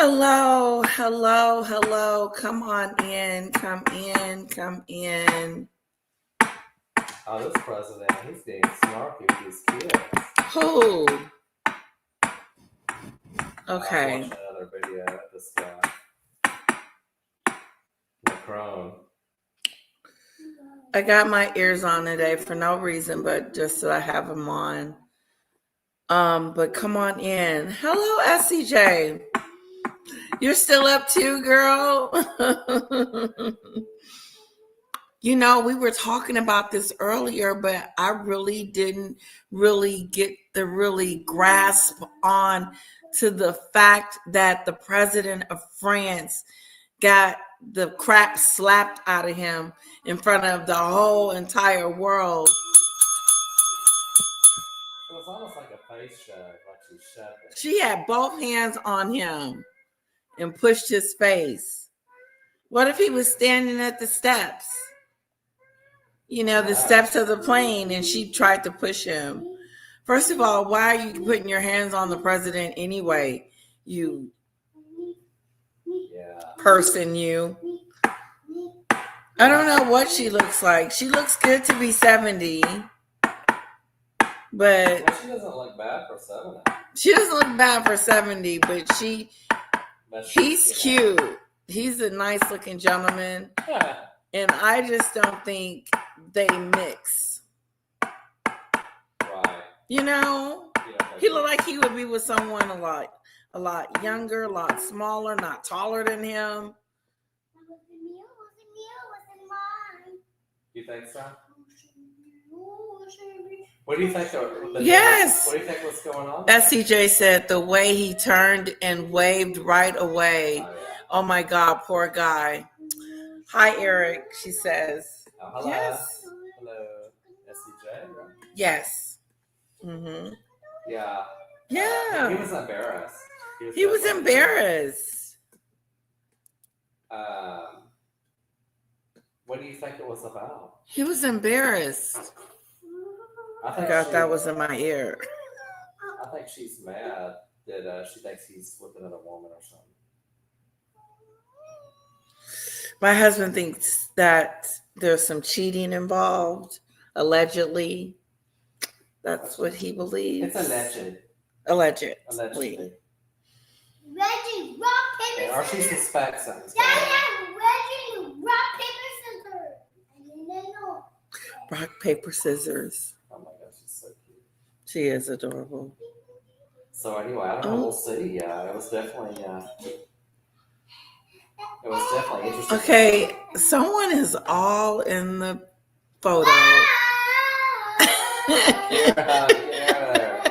Hello, hello, hello. Come on in, come in, come in. Oh, this president, he's being snarky with these kids. Who? I Okay. watched another video of this Macron. I got my ears on today for no reason, but just that I have them on. But come on in. Hello, SCJ. You're still up too, girl? You know, we were talking about this earlier, but I really didn't really get the really grasp on to the fact that the president of France got the crap slapped out of him in front of the whole entire world. It was almost like a face shove, like she shoved it. She had both hands on him and pushed his face. What if he was standing at the steps? You know, the steps of the plane, and she tried to push him. First of all, why are you putting your hands on the president anyway? You person, you. I don't know what she looks like. She looks good to be 70. But Well, she doesn't look bad for 70. she doesn't look bad for 70, but he's cute. He's a nice looking gentleman. And I just don't think they mix. Right. You know, he looked like he would be with someone a lot younger, a lot smaller, not taller than him. You think so? What do you think? Yes. What do you think was going on? SCJ said the way he turned and waved right away. Oh, yeah. Oh my God, poor guy. Hi, Eric, she says. Oh, hello. Yes. Hello, SCJ. Right? Yes. Mm-hmm. Yeah. Yeah. He was embarrassed. He was embarrassed. What do you think it was about? He was embarrassed. I forgot that was in my ear. I think she's mad that she thinks he's with another woman or something. My husband thinks that there's some cheating involved, allegedly. That's what he believes. It's alleged. Allegedly. Reggie, rock, paper, Or she scissors. suspects something. Reggie, rock, paper, scissors. And then no. Rock, paper, scissors. Oh my gosh, she's so cute. She is adorable. So anyway, I don't know. We'll see. It was definitely interesting. Okay, someone is all in the photo. Get out of there.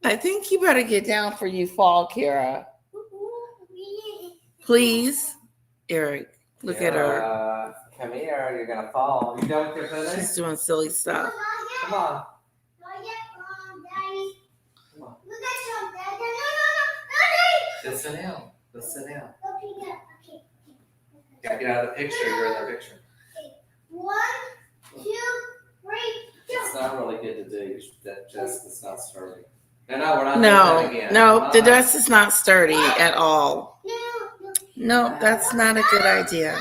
I think you better get down for you fall, Kara. Please. Eric, look at her. Come here, you're gonna fall. You done with your finish? She's doing silly stuff. Come on. Daddy. Come on. Look at your dad. No. Just sit down. Let's sit down. Okay. Gotta get out of the picture. You're in the picture. 1, 2, 3, It's jump. not really good to do. That just is not sturdy. No, we're not doing No, that again. no, the dress is not sturdy at all. No. No, that's not a good idea.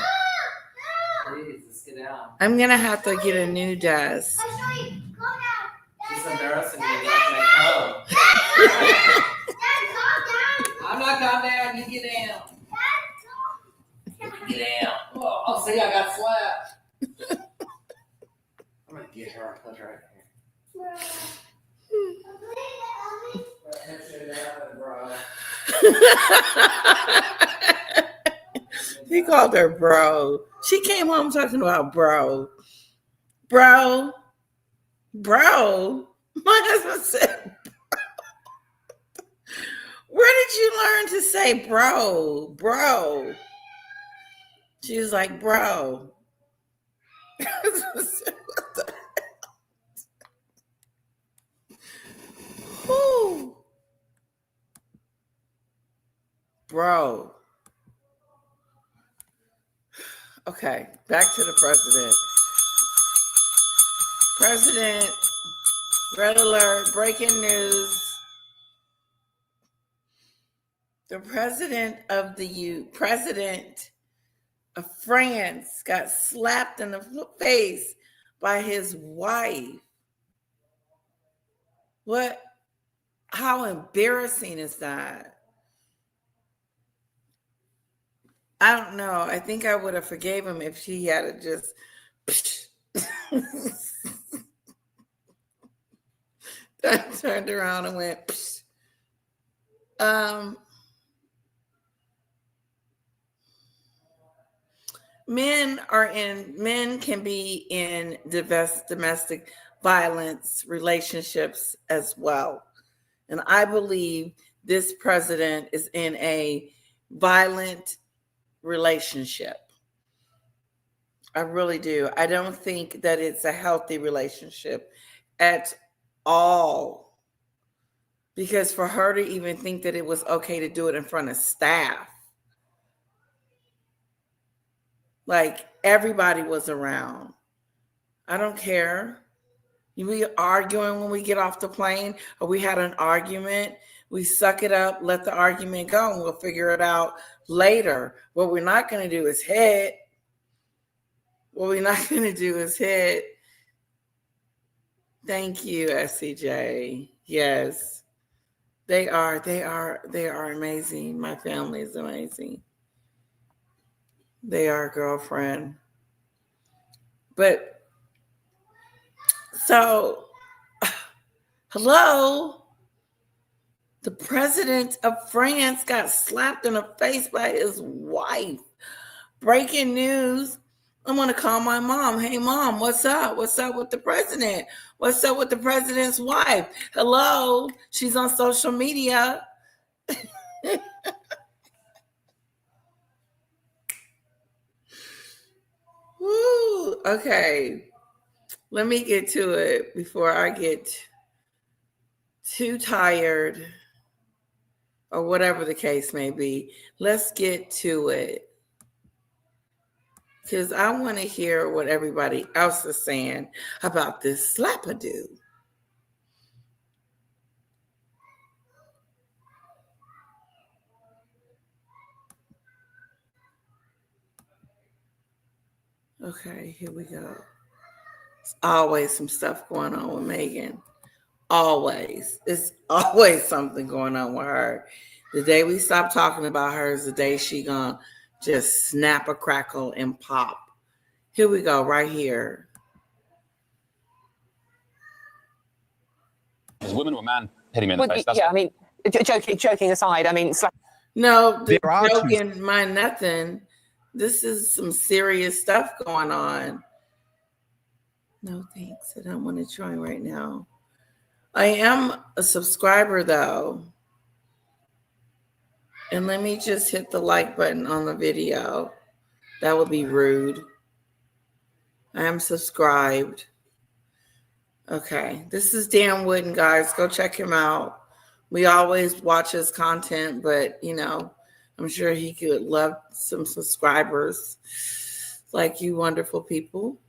Please, let's get out. I'm going to have to get a new desk. I'll show you. Calm down. She's embarrassing me. You have to make home. Dad, calm down. I'm not calm down. You get down. Dad, Get down. Oh, see, I got slapped. I'm gonna get her and put her right here. He called her bro. She came home talking about bro. Bro. My husband said bro. Where did you learn to say bro? She was like, bro. Whew. Bro. Okay, back to the president. President, red alert, breaking news. The president of France got slapped in the face by his wife. What? How embarrassing is that? I don't know. I think I would have forgave him if she had just turned around and went. Men can be in domestic violence relationships as well. And I believe this president is in a violent relationship. I really do. I don't think that it's a healthy relationship at all. Because for her to even think that it was okay to do it in front of staff, like everybody was around. I don't care. We arguing when we get off the plane, or we had an argument. We suck it up, let the argument go, and we'll figure it out later. What we're not going to do is hit. Thank you, SCJ. Yes. They are amazing. My family is amazing. They are, girlfriend. But so, hello, the president of France got slapped in the face by his wife. Breaking news. I'm going to call my mom. Hey, mom, what's up? What's up with the president? What's up with the president's wife? Hello, she's on social media. Woo, okay. Let me get to it before I get too tired or whatever the case may be. Let's get to it. Because I want to hear what everybody else is saying about this slap-a-do. Okay, here we go. There's always some stuff going on with Megan. Always. It's always something going on with her. The day we stop talking about her is the day she gonna just snap a crackle and pop. Here we go, right here. Is a woman or a man hitting me in the face? Yeah, I mean, joking aside, I mean, no, the joking, mind nothing. This is some serious stuff going on. No, thanks. I don't want to join right now. I am a subscriber, though. And let me just hit the like button on the video. That would be rude. I am subscribed. Okay. This is Dan Wooden, guys. Go check him out. We always watch his content, but, you know, I'm sure he could love some subscribers like you wonderful people.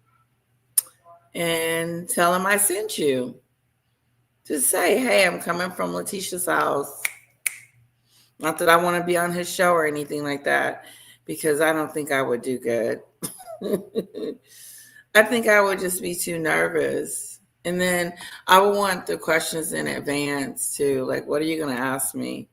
And tell him I sent you. Just say, hey, I'm coming from Letitia's house. Not that I want to be on his show or anything like that, because I don't think I would do good. I think I would just be too nervous. And then I would want the questions in advance too. Like, what are you going to ask me?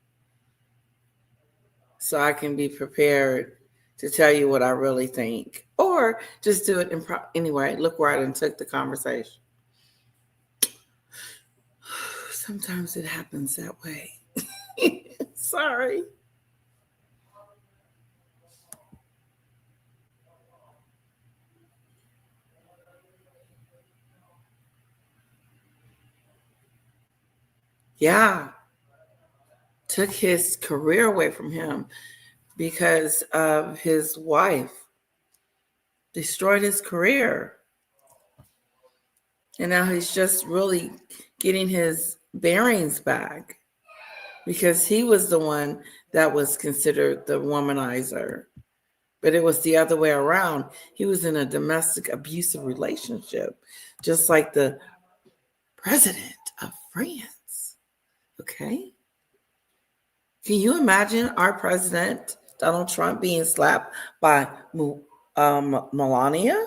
So I can be prepared to tell you what I really think. Or just do it anyway. Look where I done took the conversation. Sometimes it happens that way. Sorry. Yeah. Took his career away from him because of his wife. Destroyed his career. And now he's just really getting his bearings back because he was the one that was considered the womanizer. But it was the other way around. He was in a domestic abusive relationship, just like the president of France. Okay? Can you imagine our president, Donald Trump, being slapped by Melania?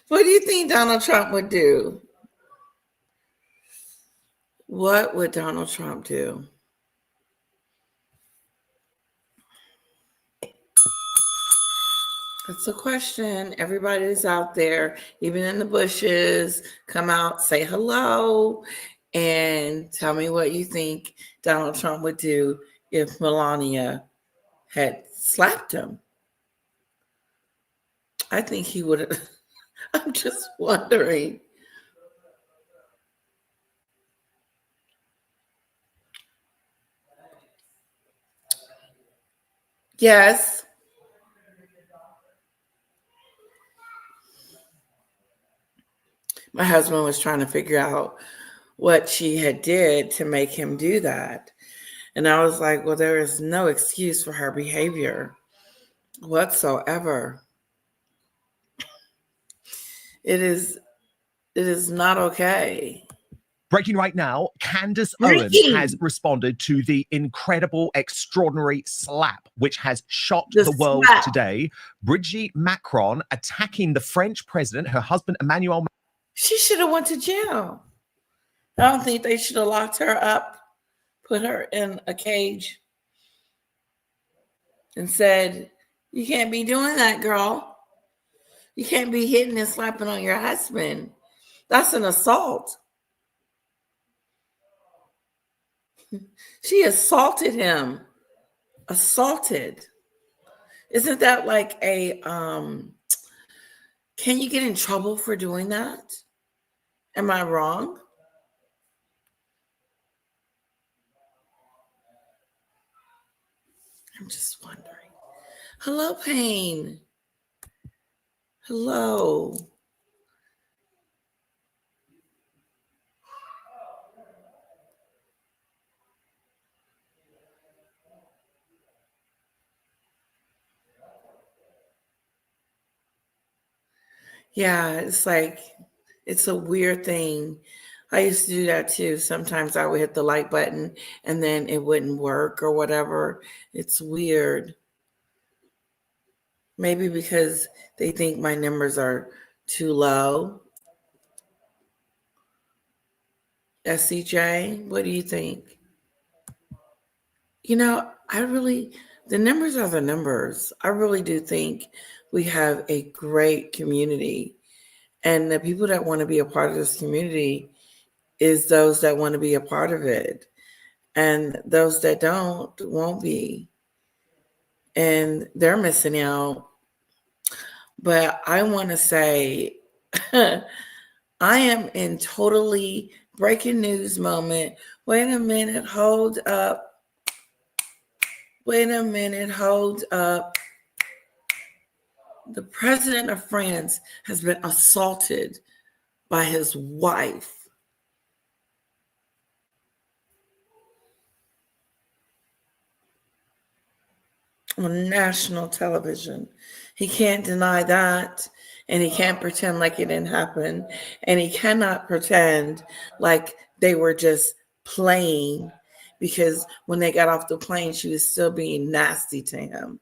What do you think Donald Trump would do? What would Donald Trump do? That's a question. Everybody's out there, even in the bushes. Come out, say hello, and tell me what you think Donald Trump would do if Melania had slapped him. I think he would have. I'm just wondering. Yes. My husband was trying to figure out what she had did to make him do that. And I was like, well, there is no excuse for her behavior whatsoever. It is not okay. Breaking right now, Candace Breaking. Owens has responded to the incredible, extraordinary slap, which has shocked The the world slap. today. Brigitte Macron attacking the French president, her husband Emmanuel. She should have went to jail. I don't think they should have locked her up, put her in a cage, and said, you can't be doing that, girl. You can't be hitting and slapping on your husband. That's an assault. She assaulted him. Assaulted. Isn't that like a can you get in trouble for doing that? Am I wrong? I'm just wondering. Hello, Payne. Hello. Yeah, it's like, it's a weird thing. I used to do that too. Sometimes I would hit the like button and then it wouldn't work or whatever. It's weird. Maybe because they think my numbers are too low. SCJ, what do you think? You know, the numbers are the numbers. I really do think we have a great community. And the people that want to be a part of this community is those that want to be a part of it. And those that don't won't be. And they're missing out. But I want to say, I am in totally breaking news moment. Wait a minute, hold up. Wait a minute, hold up. The president of France has been assaulted by his wife. On national television. He can't deny that, and he can't pretend like it didn't happen, and he cannot pretend like they were just playing, because when they got off the plane, she was still being nasty to him.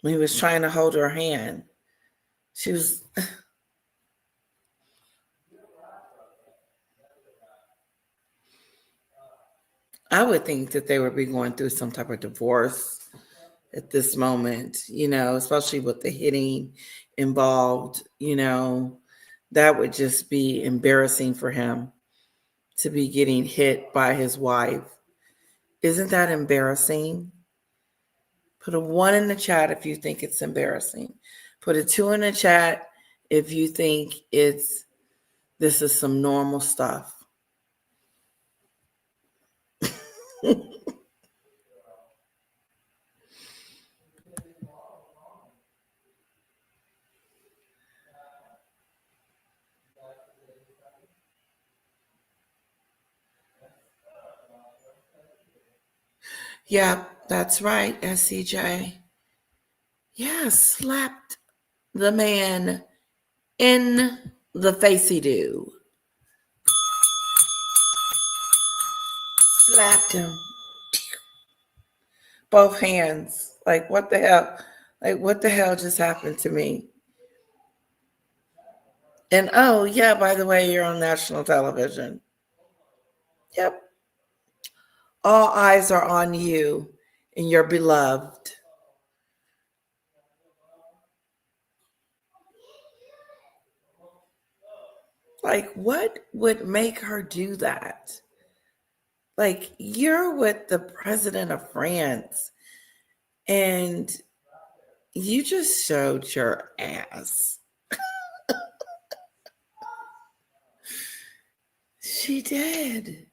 He was trying to hold her hand. She was... I would think that they would be going through some type of divorce at this moment, especially with the hitting involved, that would just be embarrassing for him to be getting hit by his wife. Isn't that embarrassing? Put a 1 in the chat if you think it's embarrassing. Put a 2 in the chat if you think this is some normal stuff. Yeah, that's right, SCJ. Yeah, slapped the man in the facey do. slapped him. Both hands. Like, what the hell? Like, what the hell just happened to me? And oh, yeah, by the way, you're on national television. Yep. All eyes are on you and your beloved. Like, what would make her do that? Like, you're with the president of France and you just showed your ass. She did.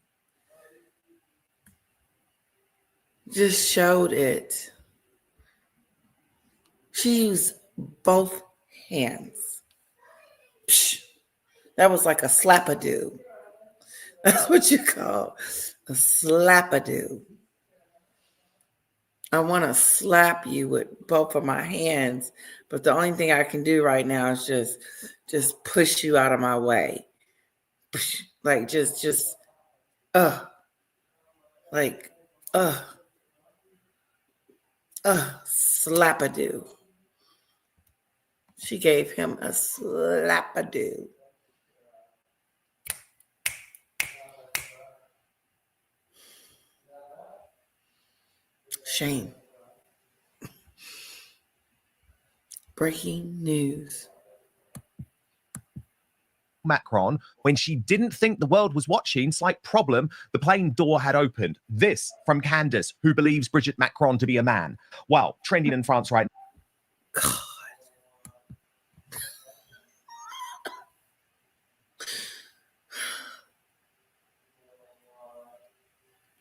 Just showed it. She used both hands. Psh, that was like a slap-a-doo. That's what you call a slap-a-doo. I want to slap you with both of my hands, but the only thing I can do right now is just push you out of my way. Like just like slap-a-doo. She gave him a slap-a-doo. Shame. Breaking news. Macron, when she didn't think the world was watching, slight problem, the plane door had opened. This from Candace, who believes Brigitte Macron to be a man. Well, trending in France right now. God.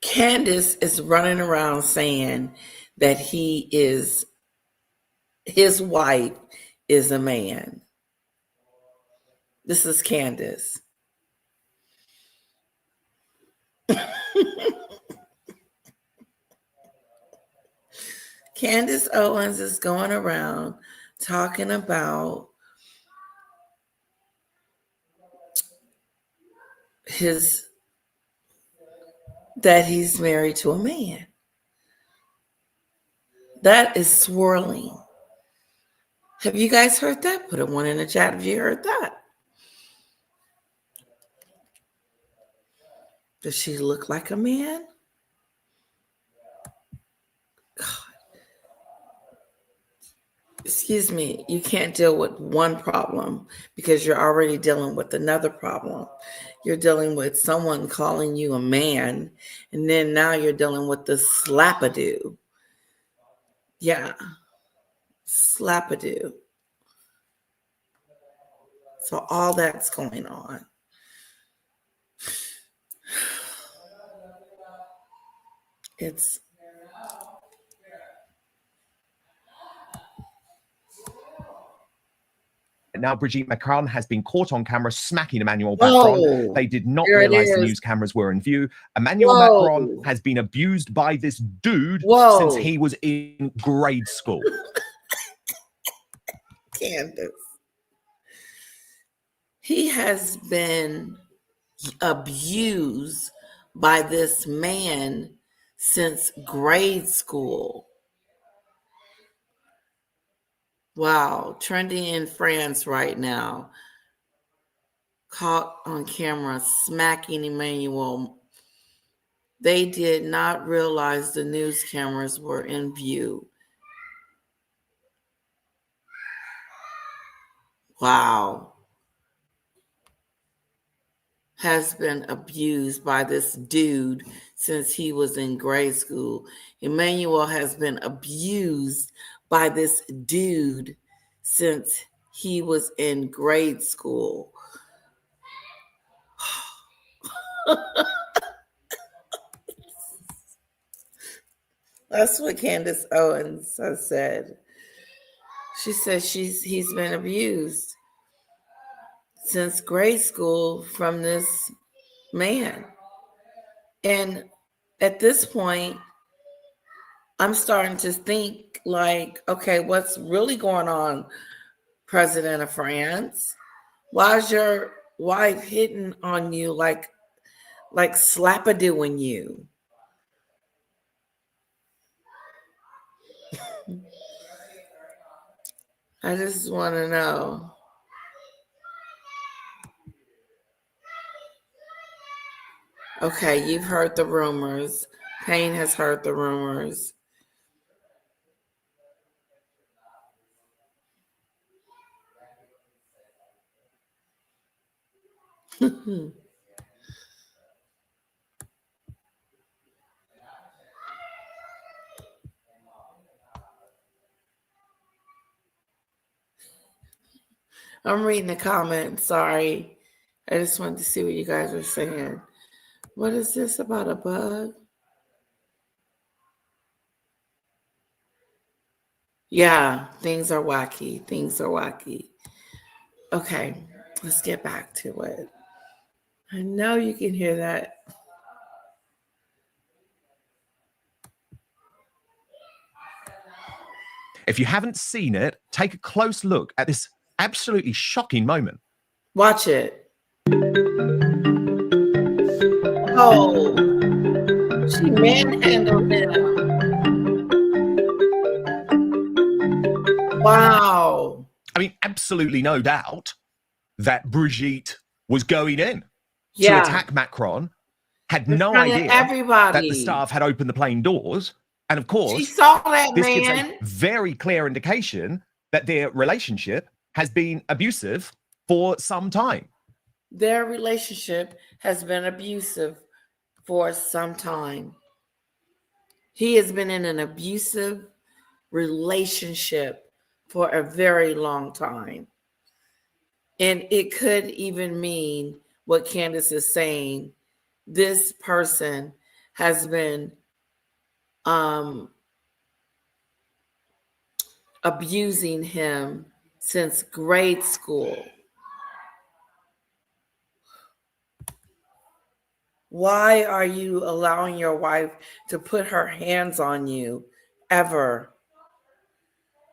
Candace is running around saying that his wife is a man. This is Candace. Candace Owens is going around talking about that he's married to a man. That is swirling. Have you guys heard that? Put a one in the chat if you heard that. Does she look like a man? God. Excuse me, you can't deal with one problem because you're already dealing with another problem. You're dealing with someone calling you a man, and then now you're dealing with the slap-a-doo. Yeah, slap-a-doo. So all that's going on. It's now Brigitte Macron has been caught on camera smacking Emmanuel Macron. Whoa. They did not There it realize the is. news cameras were in view. Emmanuel Whoa. Macron has been abused by this dude Whoa. since he was in grade school. Candace. He has been abused by this man since grade school. Wow, trending in France right now. Caught on camera smacking Emmanuel. They did not realize the news cameras were in view. Wow. Has been abused by this dude since he was in grade school. Emmanuel has been abused by this dude since he was in grade school. That's what Candace Owens has said. She says he's been abused since grade school from this man. And at this point, I'm starting to think like, okay, what's really going on, President of France? Why is your wife hitting on you like slap-a-doing you? I just want to know. Okay, you've heard the rumors. Payne has heard the rumors. I'm reading the comments. Sorry. I just wanted to see what you guys were saying. What is this about a bug? Yeah, things are wacky. Things are wacky. Okay, let's get back to it. I know you can hear that. If you haven't seen it, take a close look at this absolutely shocking moment. Watch it. Oh, she manhandled him. Wow. I mean, absolutely no doubt that Brigitte was going in Yeah. to attack Macron, had In no front of idea everybody. that the staff had opened the plane doors. And of course, She saw that this gives man. a very clear indication that their relationship has been abusive for some time. Their relationship has been abusive for some time. He has been in an abusive relationship for a very long time. And it could even mean what Candace is saying. This person has been abusing him since grade school. Why are you allowing your wife to put her hands on you ever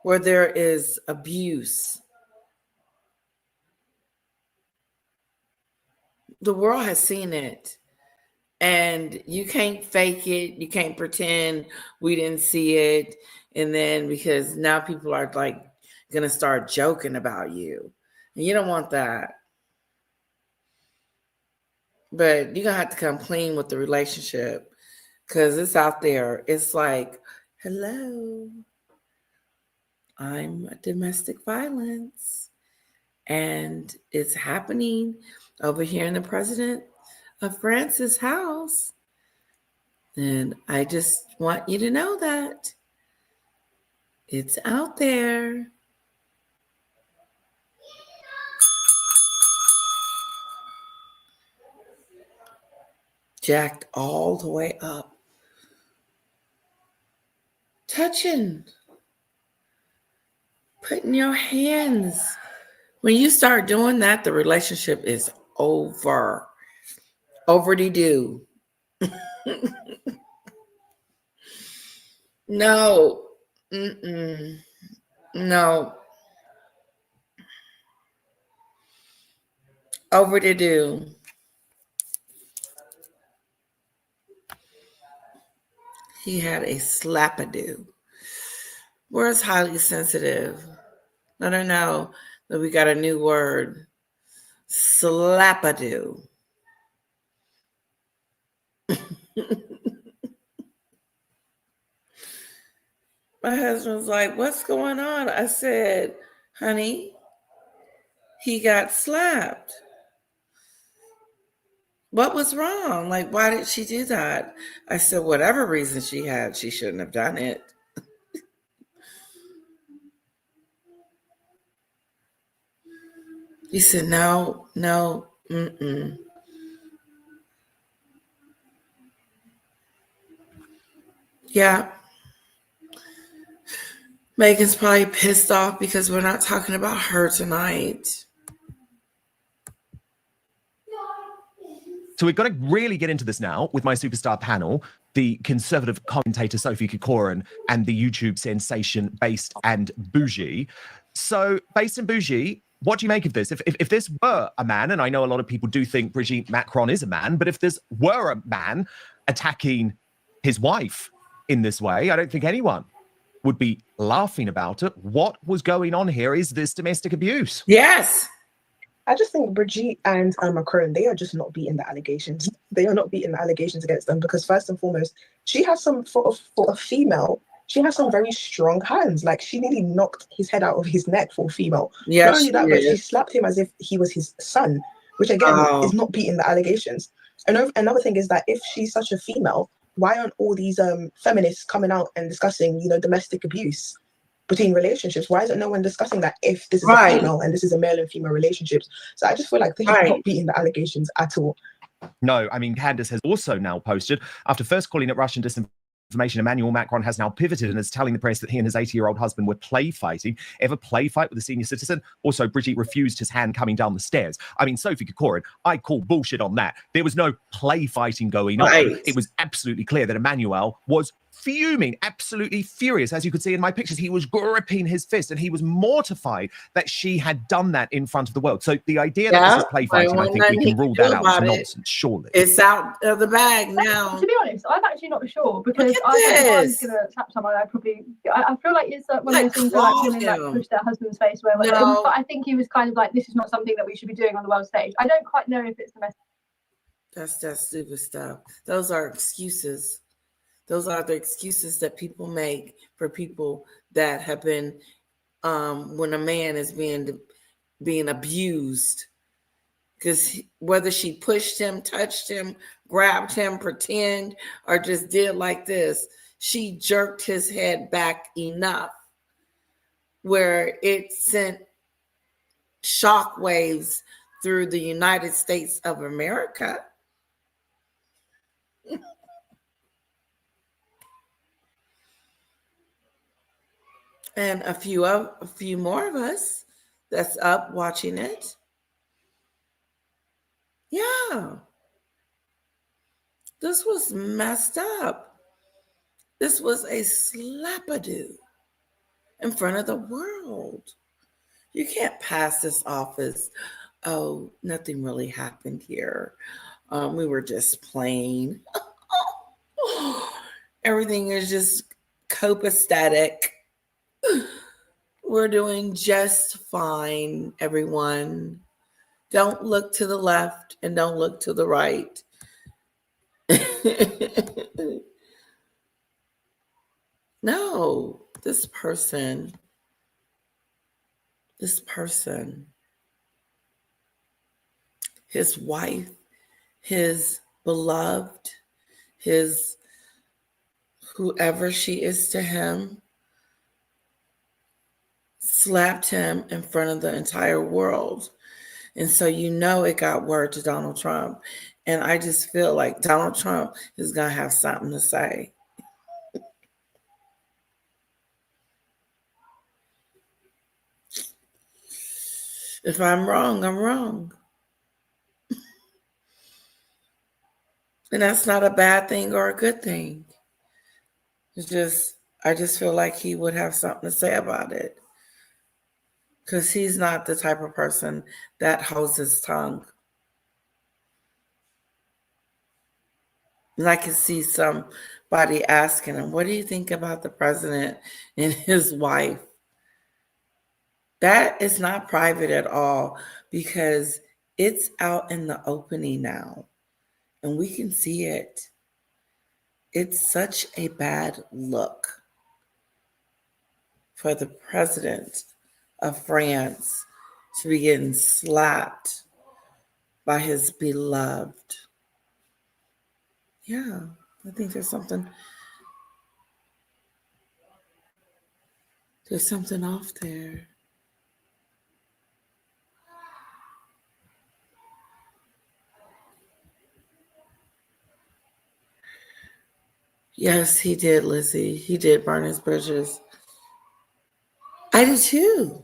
where there is abuse? The world has seen it, and you can't fake it. You can't pretend we didn't see it. And then because now people are like going to start joking about you, and you don't want that. But you're going to have to come clean with the relationship because it's out there. It's like, hello, I'm a domestic violence. And it's happening over here in the president of France's house. And I just want you to know that it's out there. Jacked all the way up. Touching. Putting your hands. When you start doing that, the relationship is over. Over-de-do. No. Mm-mm. No. Over-de-do. He had a slap-a-do. Where's highly sensitive? Let her know that we got a new word. Slap-a-do. My husband's like, what's going on? I said, honey, he got slapped. What was wrong? Like, why did she do that? I said, whatever reason she had, she shouldn't have done it. He said, no, mm-mm. Yeah. Megan's probably pissed off because we're not talking about her tonight. So we've got to really get into this now with my superstar panel, the conservative commentator Sophie Corcoran and the YouTube sensation Based and Bougie. So Based and Bougie, what do you make of this? If this were a man, and I know a lot of people do think Brigitte Macron is a man, but if this were a man attacking his wife in this way, I don't think anyone would be laughing about it. What was going on here? Is this domestic abuse? Yes. I just think Brigitte and Macron, they are just not beating the allegations. They are not beating the allegations against them because first and foremost, she has some, for a female, she has some very strong hands. Like, she nearly knocked his head out of his neck for a female. Yes, Not only that, but she slapped him as if he was his son, which again is not beating the allegations. Another thing is that if she's such a female, why aren't all these feminists coming out and discussing, domestic abuse between relationships? Why isn't no one discussing that if this is a female and this is a male and female relationships? So I just feel like they're not beating the allegations at all. No, I mean, Candace has also now posted, after first calling it Russian disinformation, Emmanuel Macron has now pivoted and is telling the press that he and his 80-year-old husband were play fighting. Ever play fight with a senior citizen? Also, Brigitte refused his hand coming down the stairs. I mean, Sophie Corcoran, I call bullshit on that. There was no play fighting going on. It was absolutely clear that Emmanuel was fuming, absolutely furious. As you could see in my pictures, he was gripping his fist and he was mortified that she had done that in front of the world. So the idea that this is play fighting, I think we can rule that out as nonsense, surely. It's out of the bag now. To be honest, I'm actually not sure because I was going to slap someone. I feel like it's one of those things where like women like push their husband's face where but I think he was kind of like, this is not something that we should be doing on the world stage. I don't quite know if it's the message. That's stupid stuff. Those are excuses. Those are the excuses that people make for people that have been, when a man is being abused. Because whether she pushed him, touched him, grabbed him, pretend, or just did like this, she jerked his head back enough where it sent shockwaves through the United States of America. And a few more of us that's up watching it. Yeah. This was messed up. This was a slap-a-doo in front of the world. You can't pass this off as, oh, nothing really happened here. We were just playing. Everything is just copacetic. We're doing just fine, everyone. Don't look to the left and don't look to the right. No, this person, his wife, his beloved, his whoever she is to him, slapped him in front of the entire world. And so it got word to Donald Trump. And I just feel like Donald Trump is going to have something to say. If I'm wrong, I'm wrong. And that's not a bad thing or a good thing. I just feel like he would have something to say about it. Because he's not the type of person that holds his tongue. And I can see somebody asking him, what do you think about the president and his wife? That is not private at all because it's out in the opening now. And we can see it. It's such a bad look for the president of France to be getting slapped by his beloved. Yeah, I think there's something off there. Yes, he did, Lizzie. He did burn his bridges. I do too.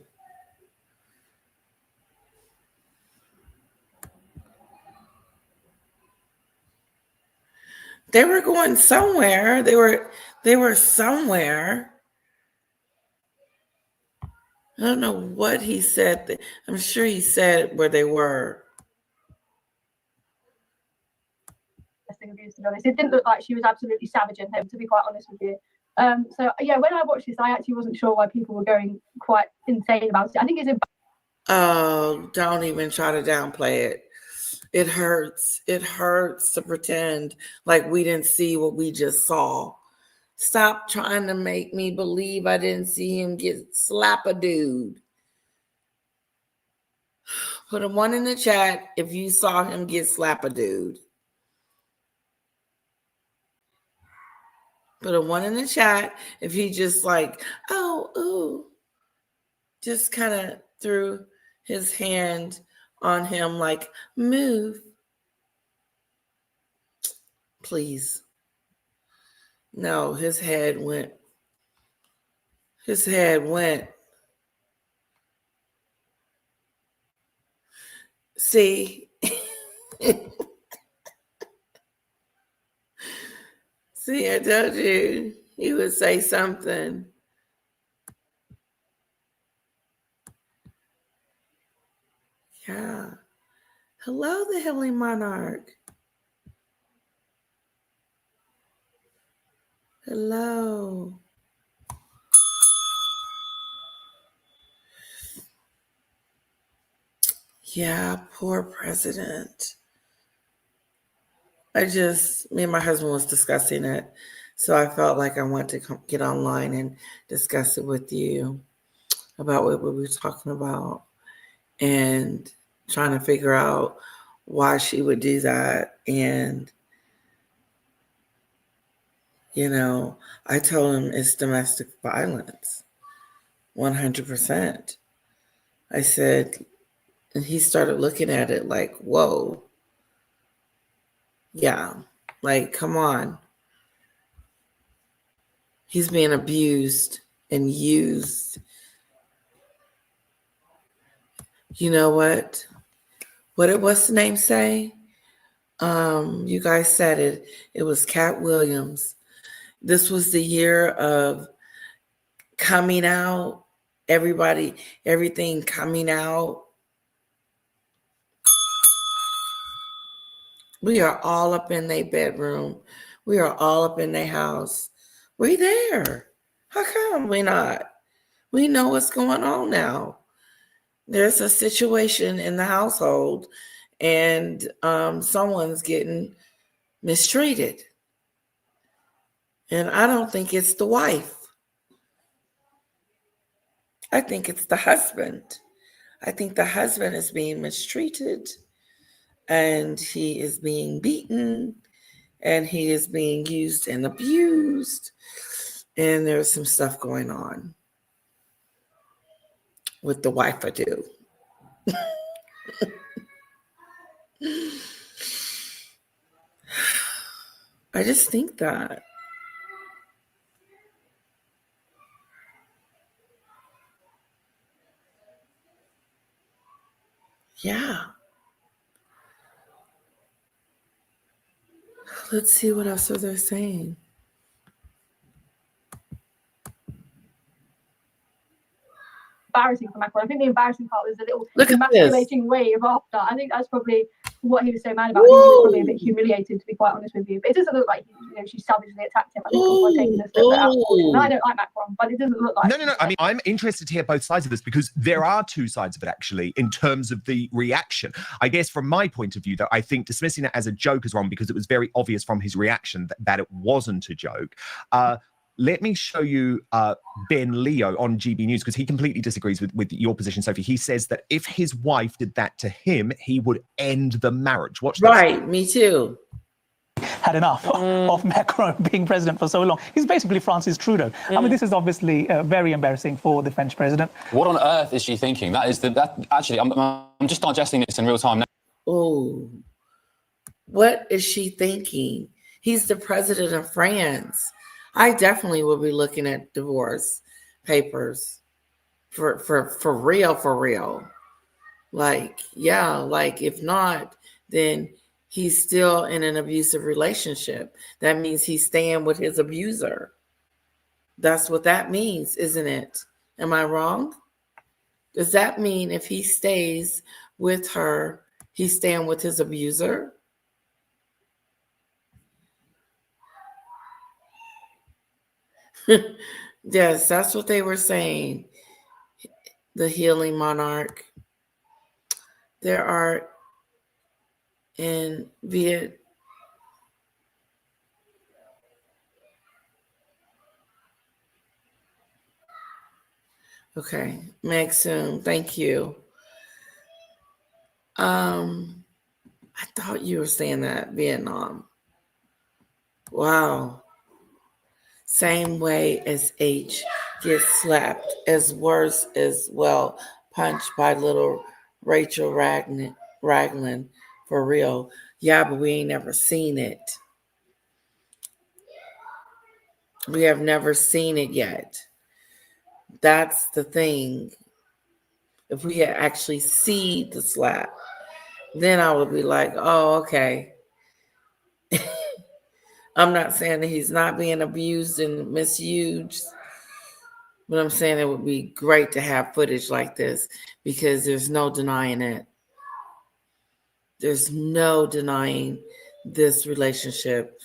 They were going somewhere. They were somewhere. I don't know what he said. I'm sure he said where they were. Abuse, to be honest. It didn't look like she was absolutely savaging him, to be quite honest with you. So yeah, when I watched this, I actually wasn't sure why people were going quite insane about it. I think it's Oh, don't even try to downplay it. It hurts. It hurts to pretend like we didn't see what we just saw. Stop trying to make me believe I didn't see him get slap a dude. Put a 1 in the chat if you saw him get slap a dude. Put a 1 in the chat if he just like, oh, ooh, just kind of threw his hand on him like, move. Please. No, his head went. His head went. See? See, I told you he would say something. Yeah. Hello, the Healing Monarch. Hello. Yeah, poor president. Me and my husband was discussing it. So I felt like I wanted to get online and discuss it with you about what we were talking about and trying to figure out why she would do that. And, you know, I told him it's domestic violence, 100%. I said, and he started looking at it like, whoa. Yeah, like, come on. He's being abused and used. You know what? What's the name say? You guys said it. It was Cat Williams. This was the year of coming out. Everything coming out. We are all up in their bedroom. We are all up in their house. We there. How come we not? We know what's going on now. There's a situation in the household and someone's getting mistreated. And I don't think it's the wife. I think it's the husband. I think the husband is being mistreated and he is being beaten and he is being used and abused. And there's some stuff going on with the wife, I do. I just think that. Yeah. Let's see what else are they saying. Embarrassing for Macron. I think the embarrassing part was the little Look at emasculating wave after. I think that's probably what he was so mad about. I think he was probably a bit humiliated, to be quite honest with you. But it doesn't look like she savagely attacked him. I think people are taking a step out. And I don't like Macron, but it doesn't look like. No. I mean, I'm interested to hear both sides of this because there are two sides of it actually in terms of the reaction. I guess from my point of view, though, I think dismissing it as a joke is wrong because it was very obvious from his reaction that it wasn't a joke. Let me show you Ben Leo on GB News because he completely disagrees with your position, Sophie. He says that if his wife did that to him, he would end the marriage. Watch this. Right, me too. Had enough of Macron being president for so long. He's basically Francis Trudeau. I mean, this is obviously very embarrassing for the French president. What on earth is she thinking? Actually, I'm just digesting this in real time now. Oh, what is she thinking? He's the president of France. I definitely will be looking at divorce papers for real. Like, yeah, like if not, then he's still in an abusive relationship. That means he's staying with his abuser. That's what that means, isn't it? Am I wrong? Does that mean if he stays with her, he's staying with his abuser? Yes, that's what they were saying. The healing monarch. There are in Viet. Okay, Maxim, thank you. I thought you were saying that Vietnam. Wow. Same way as H gets slapped, as worse as well, punched by little Rachel Raglan, for real. Yeah, but we ain't never seen it. We have never seen it yet. That's the thing. If we had actually seen the slap, then I would be like, oh, okay. I'm not saying that he's not being abused and misused, but I'm saying it would be great to have footage like this because there's no denying it. There's no denying this relationship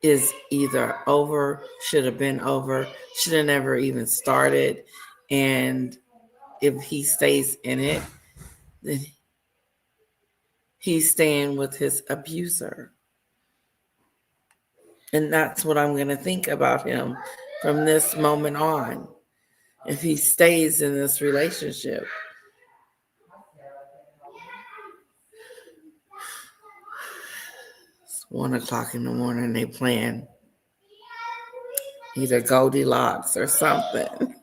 is either over, should have been over, should have never even started. And if he stays in it, then he's staying with his abuser. And that's what I'm going to think about him from this moment on. If he stays in this relationship. It's 1:00 in the morning. They playing either Goldilocks or something.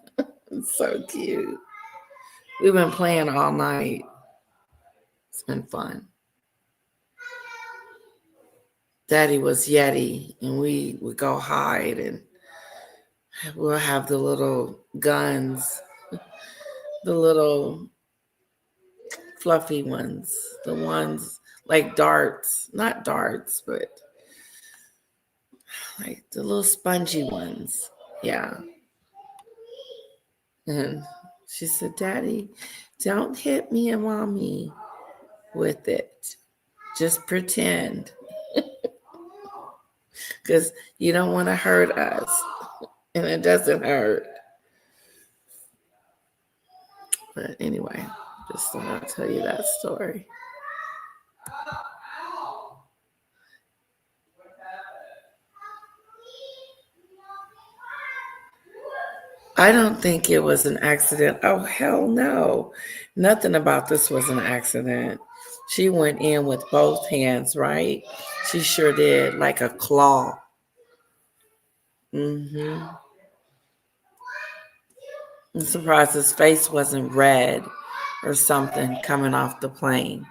It's so cute. We've been playing all night. It's been fun. Daddy was Yeti, and we would go hide, and we'll have the little guns, the little fluffy ones, the ones like darts, not darts, but like the little spongy ones. Yeah. And she said, Daddy, don't hit me and Mommy with it. Just pretend. Because you don't want to hurt us. And it doesn't hurt. But anyway, just thought I'd tell you that story. I don't think it was an accident. Oh, hell no. Nothing about this was an accident. She went in with both hands, right? She sure did, like a claw. I'm surprised his face wasn't red or something coming off the plane.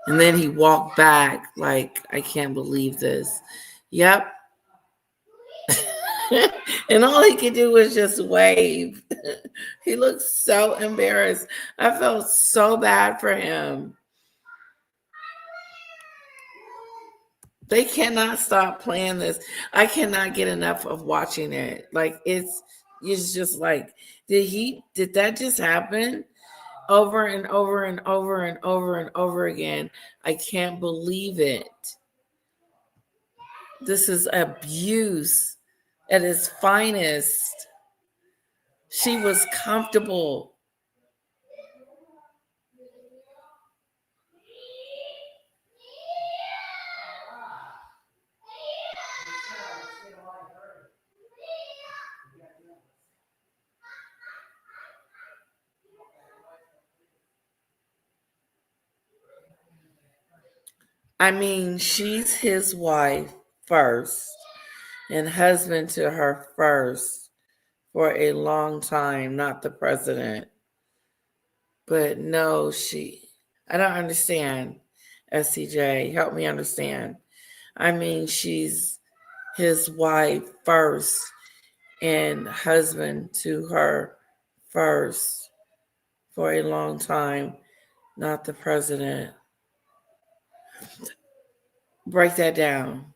And then he walked back like, I can't believe this. Yep. And all he could do was just wave. He looked so embarrassed. I felt so bad for him. They cannot stop playing this. I cannot get enough of watching it. Like it's just like, did that just happen? Over and over and over and over and over again. I can't believe it. This is abuse at its finest. She was comfortable. I mean, she's his wife first and husband to her first for a long time, not the president. But no, I don't understand, SCJ. Help me understand. I mean, she's his wife first and husband to her first for a long time, not the president. Break that down.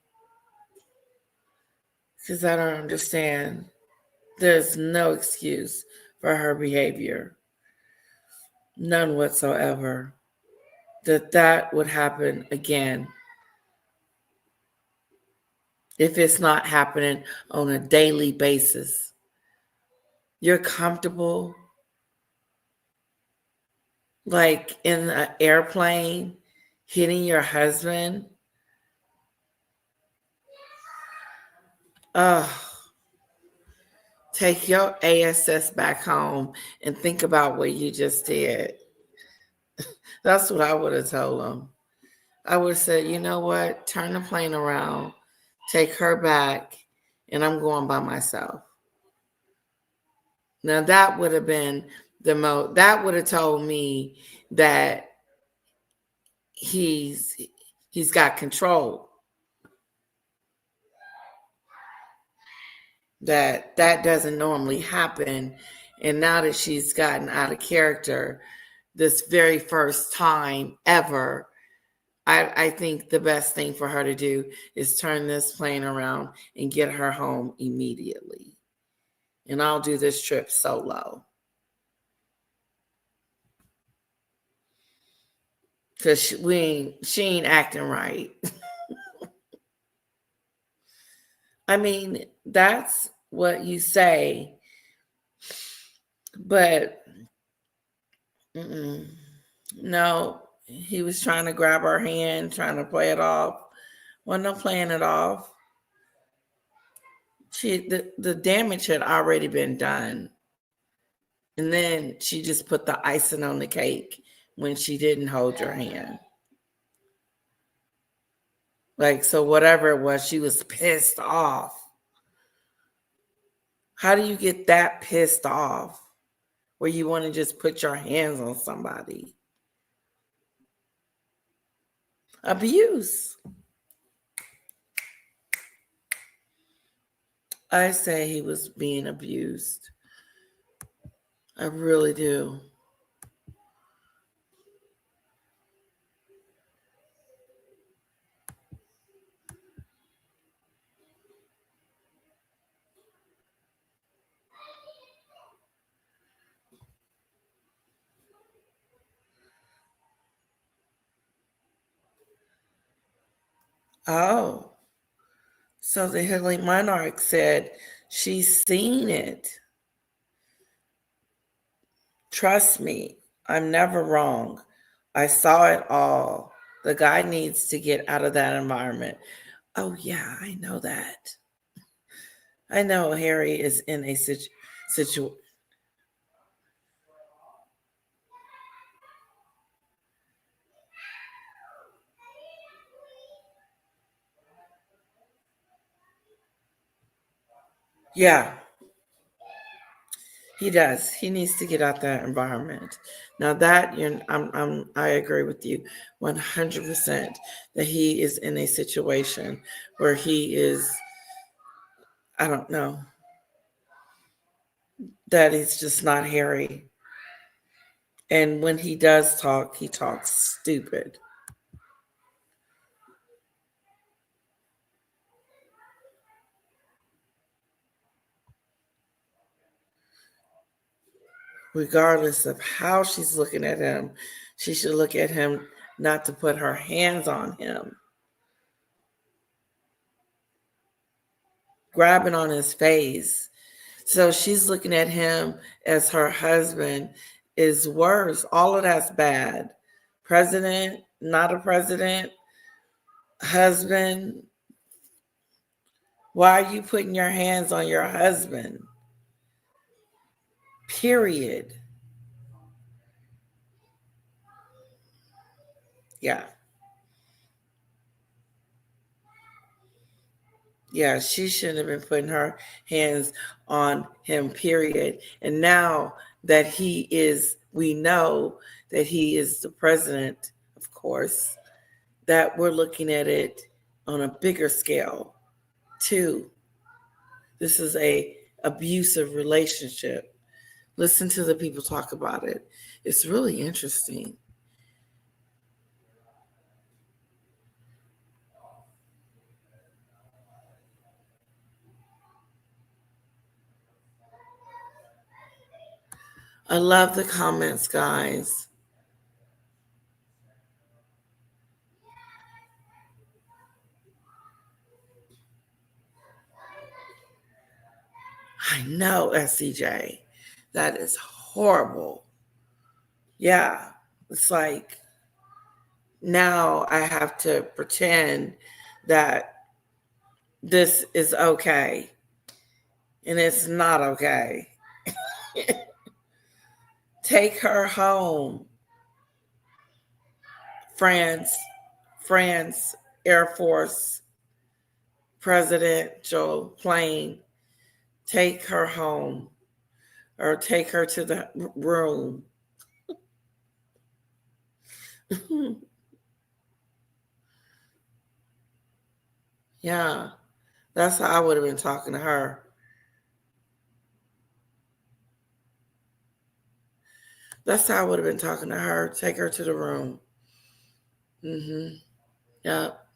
Because I don't understand. There's no excuse for her behavior. None whatsoever. That would happen again. If it's not happening on a daily basis. You're comfortable, like in an airplane, hitting your husband. Take your ASS back home and think about what you just did. That's what I would have told him. I would have said, you know what? Turn the plane around, take her back, and I'm going by myself. Now that would have been that would have told me that he's got control. That doesn't normally happen. And now that she's gotten out of character this very first time ever, I think the best thing for her to do is turn this plane around and get her home immediately. And I'll do this trip solo. Because she ain't acting right. I mean, that's what you say. But no, he was trying to grab her hand, trying to play it off. Wasn't no playing it off. The damage had already been done. And then she just put the icing on the cake when she didn't hold your hand. Like, so whatever it was, she was pissed off. How do you get that pissed off where you want to just put your hands on somebody? Abuse. I say he was being abused. I really do. Oh, so the Hilly Monarch said she's seen it. Trust me, I'm never wrong. I saw it all. The guy needs to get out of that environment. Oh, yeah, I know that. I know Harry is in a situation. Yeah, he does. He needs to get out that environment. Now that I agree with you 100% that he is in a situation where he is, I don't know, that he's just not Harry. And when he does talk, he talks stupid. Regardless of how she's looking at him, she should look at him not to put her hands on him. Grabbing on his face. So she's looking at him as her husband is worse. All of that's bad. President, not a president, husband. Why are you putting your hands on your husband? Period. Yeah. Yeah, she shouldn't have been putting her hands on him, period. And now that we know that he is the president, of course, that we're looking at it on a bigger scale, too. This is an abusive relationship. Listen to the people talk about it. It's really interesting. I love the comments, guys. I know, SCJ. That is horrible. Yeah. It's like now I have to pretend that this is okay. And it's not okay. Take her home. France Air Force presidential plane. Take her home or take her to the room. Yeah, that's how I would have been talking to her. That's how I would have been talking to her. Take her to the room. Yep.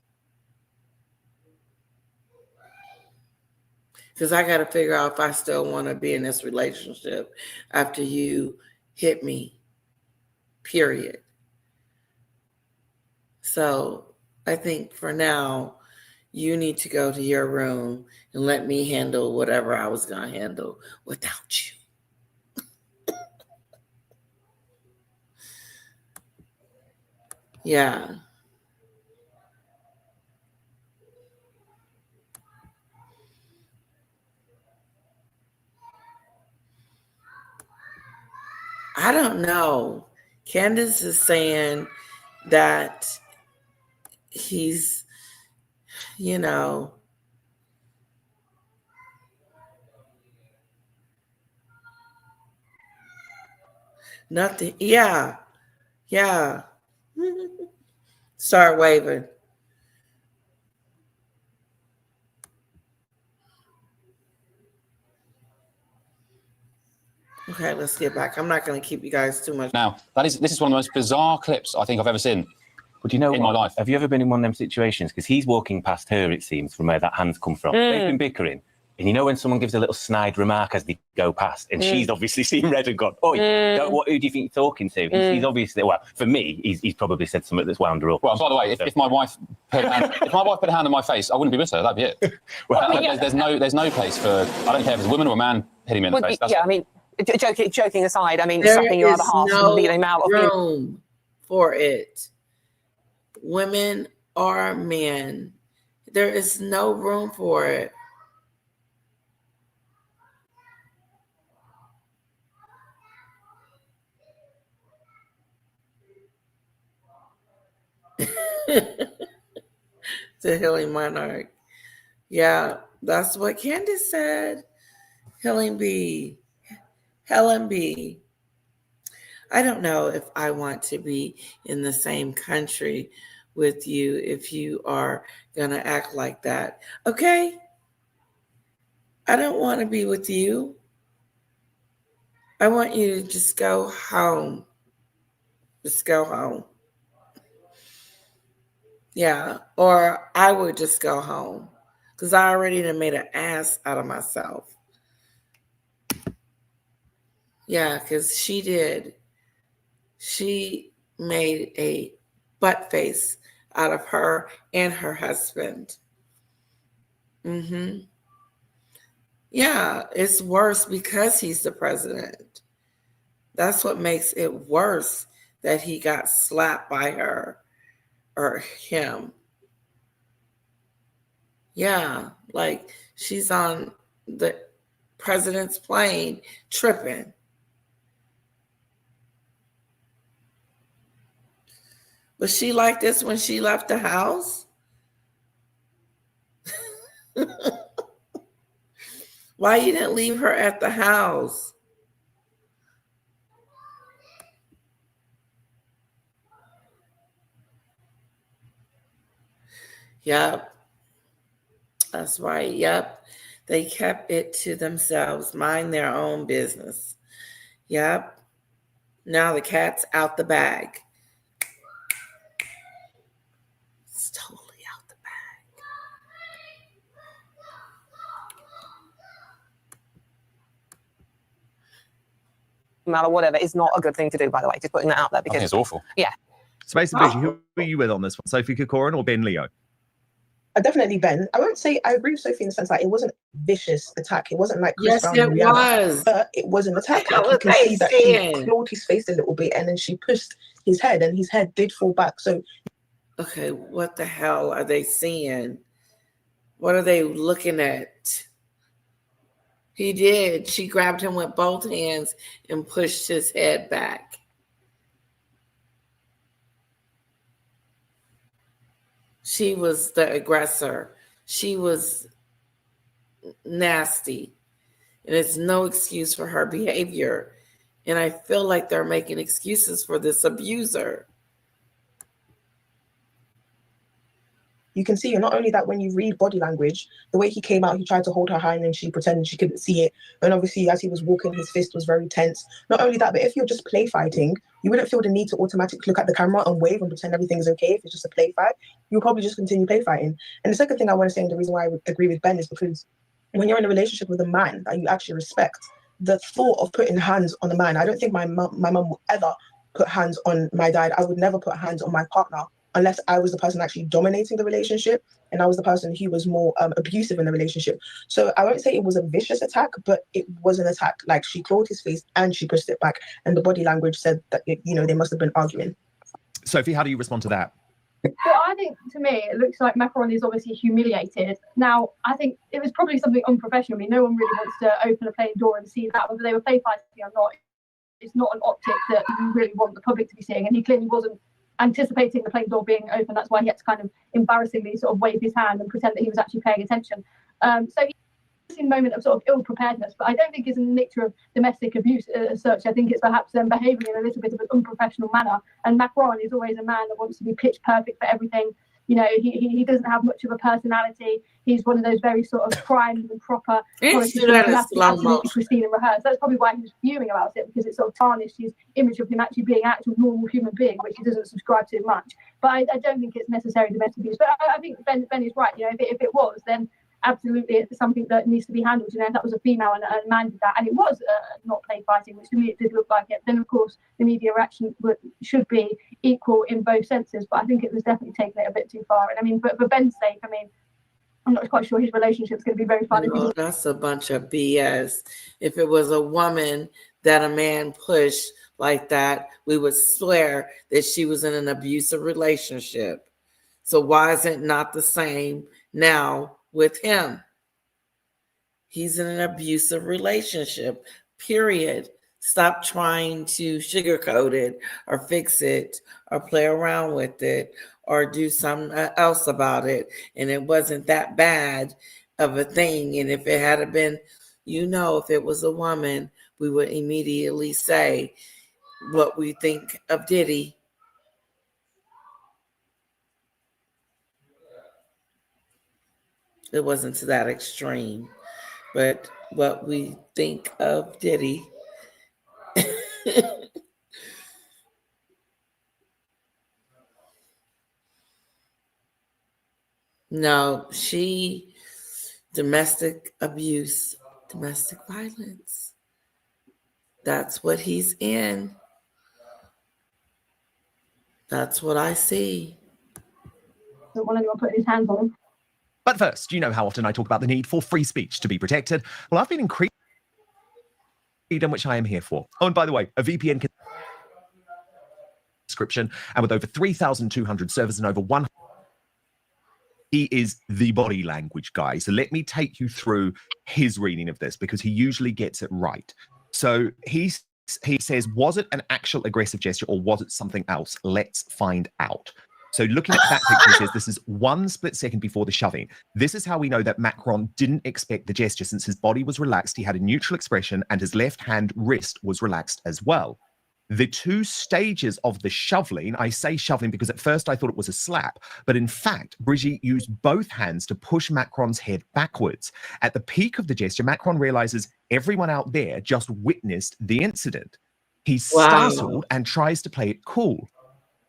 Because I got to figure out if I still want to be in this relationship after you hit me, period. So I think for now, you need to go to your room and let me handle whatever I was going to handle without you. Yeah. I don't know. Candace is saying that he's, you know, nothing. Yeah. Yeah. Start waving. Okay, let's get back. I'm not going to keep you guys too much. Now, this is one of the most bizarre clips I think I've ever seen. But you know in what? my life. Have you ever been in one of them situations? Because he's walking past her, it seems, from where that hand's come from. They've been bickering. And you know when someone gives a little snide remark as they go past, and she's obviously seen red and gone, "Oh, who do you think you're talking to?" He's obviously, well, for me, he's probably said something that's wound her up. Well, by the way, if my wife put a hand on my face, I wouldn't be with her. That'd be it. Well, there's no place for. I don't care if it's a woman or a man hitting me in the face. Yeah, I mean, joking aside, I mean, There slapping your other is half no and beating him out. room for it. Women or men, there is no room for it. The Healing Monarch. Yeah, that's what Candace said. Helen B. I don't know if I want to be in the same country with you if you are going to act like that. Okay? I don't want to be with you. I want you to just go home. Just go home. Yeah, or I would just go home because I already done made an ass out of myself. Yeah, because she did. She made a butt face out of her and her husband. Yeah, it's worse because he's the president. That's what makes it worse that he got slapped by her. Or him. Yeah, like she's on the president's plane tripping. Was she like this when she left the house? Why you didn't leave her at the house? Yep. That's right. Yep. They kept it to themselves, mind their own business. Yep. Now the cat's out the bag. It's totally out the bag. Or whatever is not a good thing to do, by the way. Just putting that out there because I think it's awful. Yeah. Space and Busy, who are you with on this one? Sophie Corcoran or Ben Leo? Definitely Ben. I won't say I agree with Sophie in the sense that it wasn't a vicious attack. It wasn't like Chris Yes, Brown it and Rihanna, was. but it was an attack. How Like you was can they see that she saying? clawed his face a little bit, and then she pushed his head, and his head did fall back. So, Okay, what the hell are they seeing? What are they looking at? He did. She grabbed him with both hands and pushed his head back. She was the aggressor. She was nasty. And it's no excuse for her behavior. And I feel like they're making excuses for this abuser. you can see, and not only that, when you read body language, the way he came out, he tried to hold her hand and she pretended she couldn't see it. And obviously, as he was walking, his fist was very tense. Not only that, but if you're just play fighting, you wouldn't feel the need to automatically look at the camera and wave and pretend everything's okay. If it's just a play fight, you'll probably just continue play fighting. And the second thing I want to say, and the reason why I would agree with Ben, is because when you're in a relationship with a man that you actually respect, the thought of putting hands on a man, I don't think my mum will ever put hands on my dad. I would never put hands on my partner unless I was the person actually dominating the relationship and I was the person who was more abusive in the relationship. So I won't say it was a vicious attack, but it was an attack. Like, she clawed his face and she pushed it back, and the body language said that they must have been arguing. Sophie, how do you respond to that? Well, I think, to me, it looks like Macron is obviously humiliated. Now, I think it was probably something unprofessional. I mean, no one really wants to open a plane door and see that, whether they were play fighting or not. It's not an optic that you really want the public to be seeing, and he clearly wasn't anticipating the plane door being open. That's why he had to kind of embarrassingly sort of wave his hand and pretend that he was actually paying attention. So he's in a moment of sort of ill-preparedness, but I don't think it's a nature of domestic abuse as such. I think it's perhaps them behaving in a little bit of an unprofessional manner. And Macron is always a man that wants to be pitch perfect for everything. You know, he doesn't have much of a personality. He's one of those very sort of primed and proper politicians who have to be absolutely pristine and rehearsed. That's probably why he was fuming about it, because it sort of tarnished his image of him actually being an actual normal human being, which he doesn't subscribe to much. But I don't think it's necessarily domestic abuse. But I think Ben is right. You know, if it was, then absolutely it's something that needs to be handled. You know, if that was a female and a man did that, and it was not play fighting, which to me it did look like it, then of course the media reaction should be equal in both senses. But I think it was definitely taking it a bit too far. And I mean, but for Ben's sake, I mean, I'm not quite sure his relationship's going to be very fun. No, that's a bunch of BS. If it was a woman that a man pushed like that, we would swear that she was in an abusive relationship. So why is it not the same now with him? He's in an abusive relationship, period. Stop trying to sugarcoat it or fix it or play around with it or do something else about it. And it wasn't that bad of a thing. And if it had been, if it was a woman, we would immediately say what we think of Diddy. It wasn't to that extreme, but what we think of Diddy. No, domestic abuse, domestic violence. That's what he's in. That's what I see. Don't want anyone putting his hands on him. But first, you know how often I talk about the need for free speech to be protected. Well, I've been increasing freedom, which I am here for. Oh, and by the way, a VPN subscription, and with over 3,200 servers and over 100. He is the body language guy. So let me take you through his reading of this, because he usually gets it right. So he says, was it an actual aggressive gesture or was it something else? Let's find out. So looking at that picture, he says this is 1 split second before the shoving. This is how we know that Macron didn't expect the gesture, since his body was relaxed, he had a neutral expression, and his left hand wrist was relaxed as well. The 2 stages of the shoveling, I say shoveling because at first I thought it was a slap, but in fact, Brigitte used both hands to push Macron's head backwards. At the peak of the gesture, Macron realizes everyone out there just witnessed the incident. He's startled and tries to play it cool.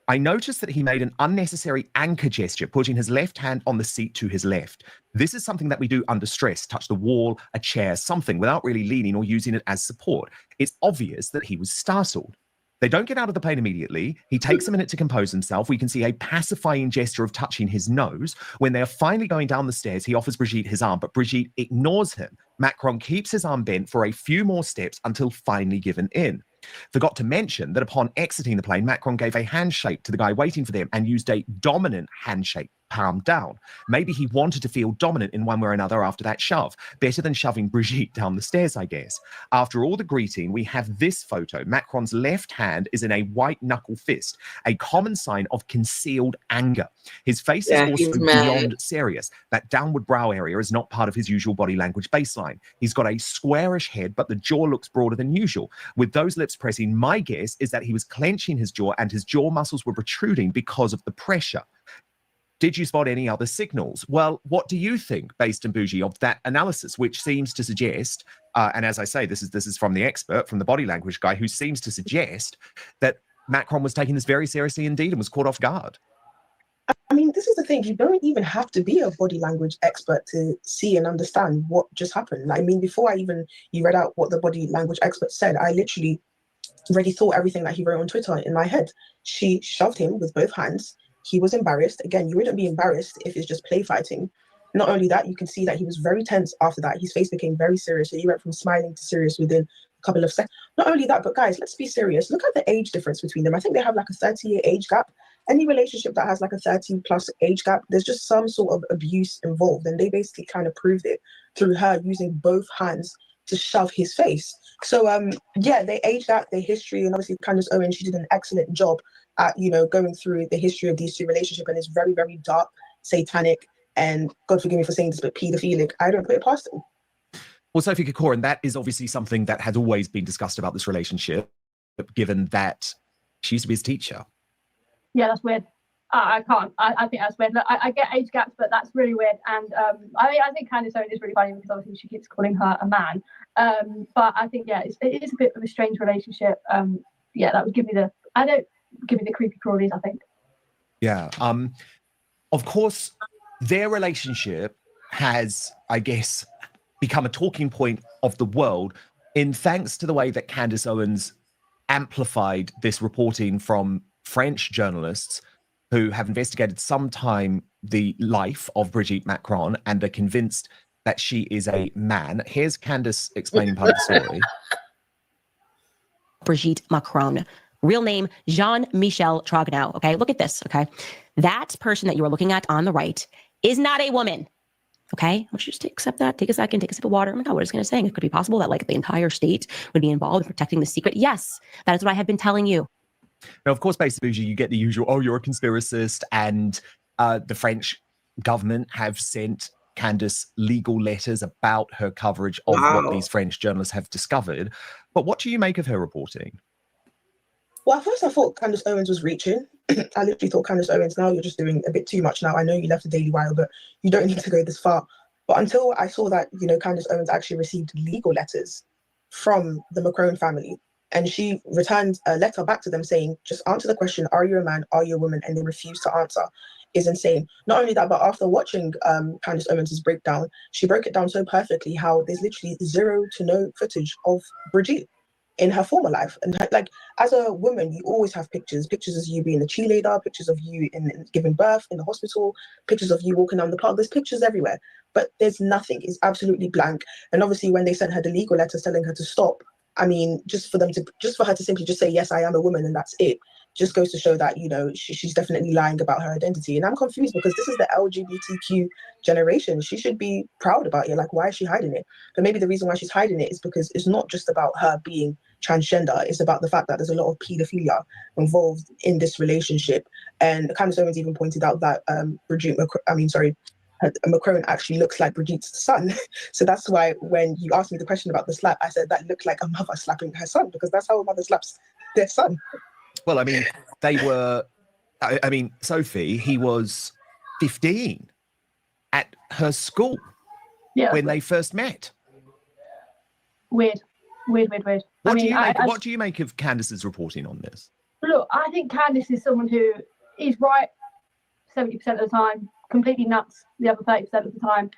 I noticed that he made an unnecessary anchor gesture, putting his left hand on the seat to his left. This is something that we do under stress, touch the wall, a chair, something, without really leaning or using it as support. It's obvious that he was startled. They don't get out of the plane immediately. He takes a minute to compose himself. We can see a pacifying gesture of touching his nose. When they are finally going down the stairs, he offers Brigitte his arm, but Brigitte ignores him. Macron keeps his arm bent for a few more steps until finally given in. Forgot to mention that upon exiting the plane, Macron gave a handshake to the guy waiting for them and used a dominant handshake, palm down. Maybe he wanted to feel dominant in one way or another after that shove. Better than shoving Brigitte down the stairs, I guess. After all the greeting, we have this photo. Macron's left hand is in a white knuckle fist, a common sign of concealed anger. His face is also beyond serious. That downward brow area is not part of his usual body language baseline. He's got a squarish head, but the jaw looks broader than usual. With those lips pressing, my guess is that he was clenching his jaw and his jaw muscles were protruding because of the pressure. Did you spot any other signals? Well, what do you think, based and bougie, of that analysis, which seems to suggest, and as I say, this is from the expert, from the body language guy, who seems to suggest that Macron was taking this very seriously indeed and was caught off guard? I mean, this is the thing. You don't even have to be a body language expert to see and understand what just happened. I mean, before you read out what the body language expert said, I literally already thought everything that he wrote on Twitter in my head. She shoved him with both hands. He was embarrassed. Again, you wouldn't be embarrassed if it's just play fighting. Not only that, you can see that he was very tense after that. His face became very serious. So he went from smiling to serious within a couple of seconds. Not only that, but guys, let's be serious. Look at the age difference between them. I think they have like a 30-year age gap. Any relationship that has like a 30-plus age gap, there's just some sort of abuse involved. And they basically kind of proved it through her using both hands to shove his face. So yeah, they age gap, their history, and obviously Candace Owens, she did an excellent job at, you know, going through the history of these two relationships, and it's very, very dark, satanic, and God forgive me for saying this, but paedophilic. I don't put it past them. Well, Sophie Corcoran, that is obviously something that has always been discussed about this relationship, given that she used to be his teacher. Yeah, that's weird. I can't. I think that's weird. Look, I get age gaps, but that's really weird. And I think Candace Owens is really funny because obviously she keeps calling her a man. But I think, yeah, it is a bit of a strange relationship. Yeah, that would give me the creepy crawlies, I think. Yeah. Of course, their relationship has, I guess, become a talking point of the world in thanks to the way that Candace Owens amplified this reporting from French journalists who have investigated sometime the life of Brigitte Macron and are convinced that she is a man. Here's Candace explaining part of the story. Brigitte Macron. Real name, Jean-Michel Trogneux. Okay, look at this, okay? That person that you are looking at on the right is not a woman. Okay, I want you just to accept that. Take a second, take a sip of water. Oh my God, what is going to say? It could be possible that like the entire state would be involved in protecting the secret. Yes, that is what I have been telling you. Now, of course, basically, you get the usual, oh, you're a conspiracist, and the French government have sent Candace legal letters about her coverage of what these French journalists have discovered. But what do you make of her reporting? Well, at first I thought Candace Owens was reaching. I literally thought, Candace Owens, now you're just doing a bit too much now. I know you left the Daily Wire, but you don't need to go this far. But until I saw that, you know, Candace Owens actually received legal letters from the Macron family. And she returned a letter back to them saying, just answer the question, are you a man, are you a woman? And they refused to answer, is insane. Not only that, but after watching Candace Owens' breakdown, she broke it down so perfectly how there's literally zero to no footage of Brigitte in her former life. And like, as a woman, you always have pictures of you being a cheerleader, pictures of you in giving birth in the hospital, pictures of you walking down the park. There's pictures everywhere, but there's nothing. It's absolutely blank. And obviously when they sent her the legal letters telling her to stop, I mean, just for her to simply just say, yes, I am a woman, and that's it, just goes to show that, you know, she's definitely lying about her identity. And I'm confused because this is the LGBTQ generation. She should be proud about it. Like, why is she hiding it? But maybe the reason why she's hiding it is because it's not just about her being transgender. It's about the fact that there's a lot of paedophilia involved in this relationship. And Candace Owens even pointed out that Macron actually looks like Brigitte's son. So that's why when you asked me the question about the slap, I said that looked like a mother slapping her son, because that's how a mother slaps their son. Well, I mean, Sophie, he was 15 at her school when they first met. Weird. What do you make of Candace's reporting on this? Look, I think Candace is someone who is right 70% of the time, completely nuts the other 30% of the time.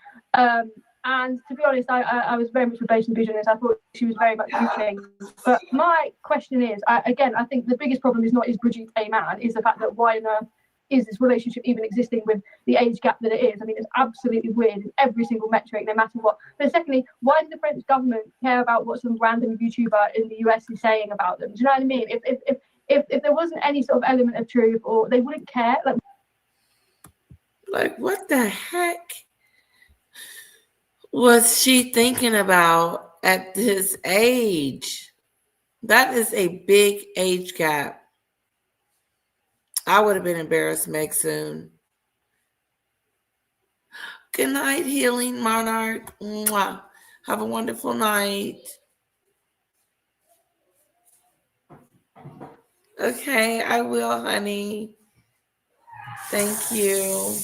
And to be honest, I was very much for Beijing Vision. I thought she was very much good thing. But my question is, I think the biggest problem is not is Bridget a man, is the fact that why on earth is this relationship even existing with the age gap that it is? I mean, it's absolutely weird in every single metric, no matter what. But secondly, why does the French government care about what some random YouTuber in the US is saying about them? Do you know what I mean? If there wasn't any sort of element of truth, or they wouldn't care. Like what the heck was she thinking about at this age? That is a big age gap. I would have been embarrassed, Meg soon. Good night, Healing Monarch. Mwah. Have a wonderful night. Okay, I will, honey. Thank you.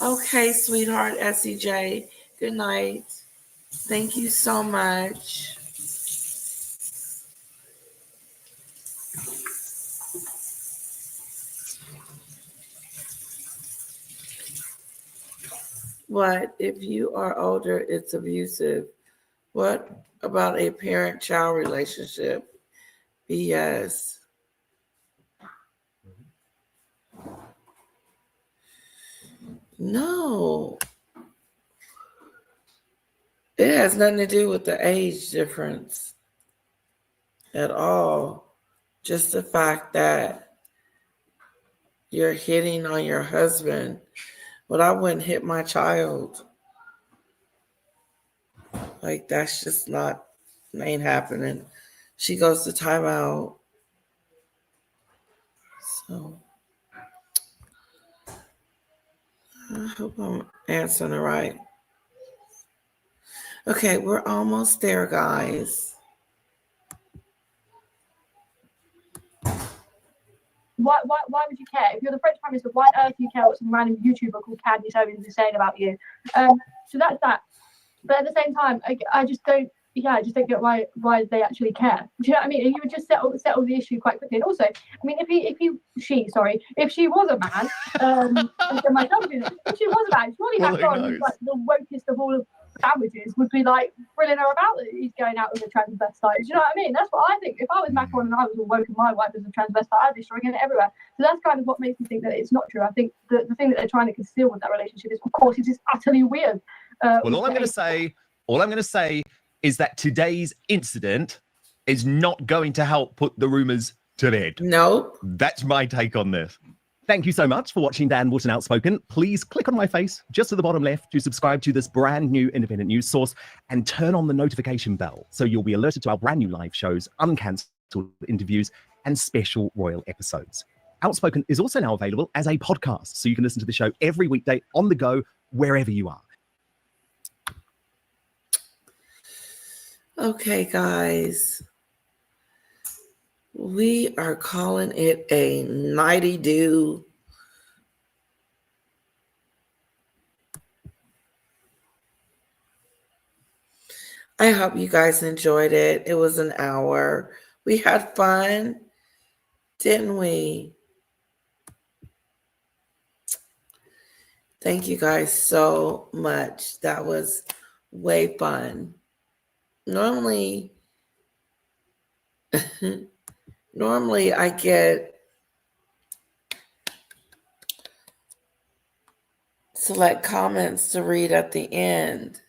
Okay, sweetheart, SEJ. Good night. Thank you so much. What if you are older, it's abusive? What about a parent-child relationship? BS. No. It has nothing to do with the age difference at all. Just the fact that you're hitting on your husband. But I wouldn't hit my child. Like, that's just ain't happening. She goes to timeout. So, I hope I'm answering it right. Okay, we're almost there, guys. Why would you care? If you're the French Prime Minister, why on earth do you care what some random YouTuber called Candice Owens is saying about you? So that's that. But at the same time, I just don't get why they actually care. Do you know what I mean? And you would just settle the issue quite quickly. And also, I mean, if she was a man, if she was a man, surely Macron, who's like the wokest of all of sandwiches, would be like thrilling her about that he's going out with a transvestite. Do you know what I mean? That's what I think. If I was Macron and I was all woke and my wife was a transvestite, I'd be stringing it everywhere. So that's kind of what makes me think that it's not true. I think the thing that they're trying to conceal with that relationship is, of course, it's just utterly weird. Well, all I'm going to say is that today's incident is not going to help put the rumors to bed. Nope. That's my take on this. Thank you so much for watching Dan Wootton Outspoken. Please click on my face just to the bottom left to subscribe to this brand new independent news source and turn on the notification bell so you'll be alerted to our brand new live shows, uncancelled interviews, and special royal episodes. Outspoken is also now available as a podcast, so you can listen to the show every weekday on the go, wherever you are. Okay, guys. We are calling it a nighty do. I hope you guys enjoyed it. It was an hour. We had fun, didn't we? Thank you guys so much. That was way fun. Normally I get select comments to read at the end.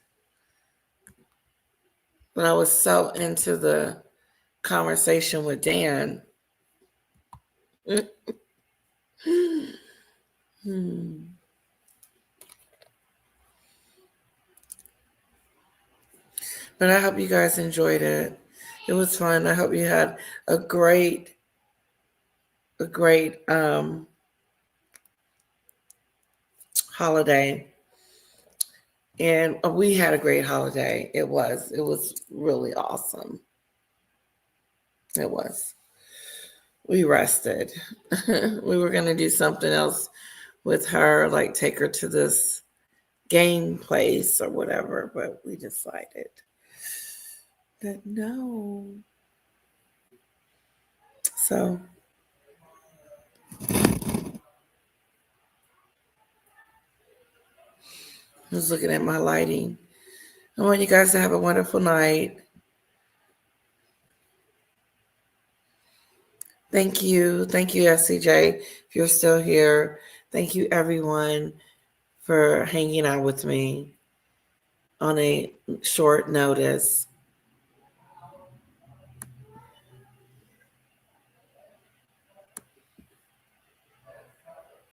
But I was so into the conversation with Dan. But I hope you guys enjoyed it. It was fun. I hope you had a great holiday. And we had a great holiday. It was really awesome. It was. We rested. We were going to do something else with her, like take her to this game place or whatever, but we decided that no. So I was looking at my lighting. I want you guys to have a wonderful night. Thank you. Thank you, SCJ, if you're still here. Thank you, everyone, for hanging out with me on a short notice.